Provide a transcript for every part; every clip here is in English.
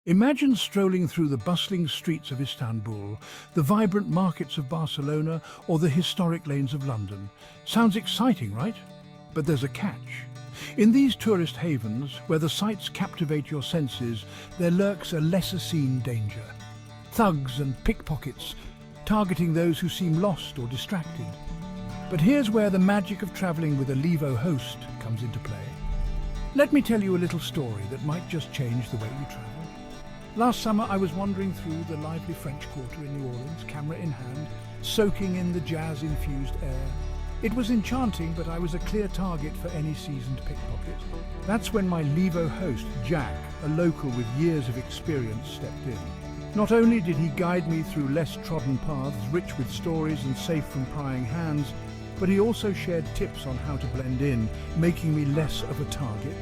Imagine strolling through the bustling streets of Istanbul, the vibrant markets of Barcelona, or the historic lanes of London. Sounds exciting, right? But there's a catch. In these tourist havens, where the sights captivate your senses, there lurks a lesser-seen danger. Thugs and pickpockets, targeting those who seem lost or distracted. But here's where the magic of traveling with a Llivo host comes into play. Let me tell you a little story that might just change the way you travel. Last summer, I was wandering through the lively French Quarter in New Orleans, camera in hand, soaking in the jazz-infused air. It was enchanting, but I was a clear target for any seasoned pickpocket. That's when my Llivo host, Jack, a local with years of experience, stepped in. Not only did he guide me through less trodden paths, rich with stories and safe from prying hands, but he also shared tips on how to blend in, making me less of a target.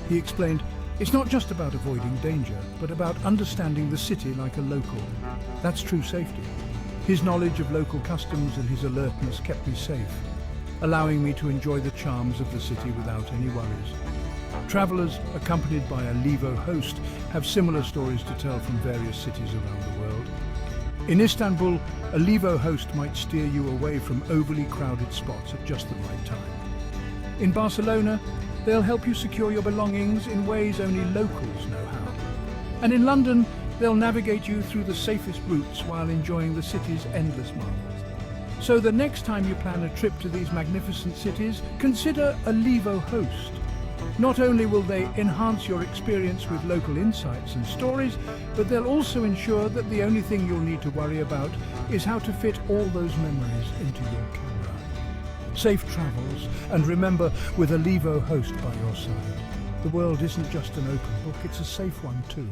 He explained, "It's not just about avoiding danger, but about understanding the city like a local. That's true safety." His knowledge of local customs and his alertness kept me safe, allowing me to enjoy the charms of the city without any worries. Travelers, accompanied by a Llivo host, have similar stories to tell from various cities around the world. In Istanbul, a Llivo host might steer you away from overly crowded spots at just the right time. In Barcelona, they'll help you secure your belongings in ways only locals know how. And in London, they'll navigate you through the safest routes while enjoying the city's endless marvels. So the next time you plan a trip to these magnificent cities, consider a Llivo host. Not only will they enhance your experience with local insights and stories, but they'll also ensure that the only thing you'll need to worry about is how to fit all those memories into your camera. Safe travels, and remember, with a Llivo host by your side, the world isn't just an open book, it's a safe one too.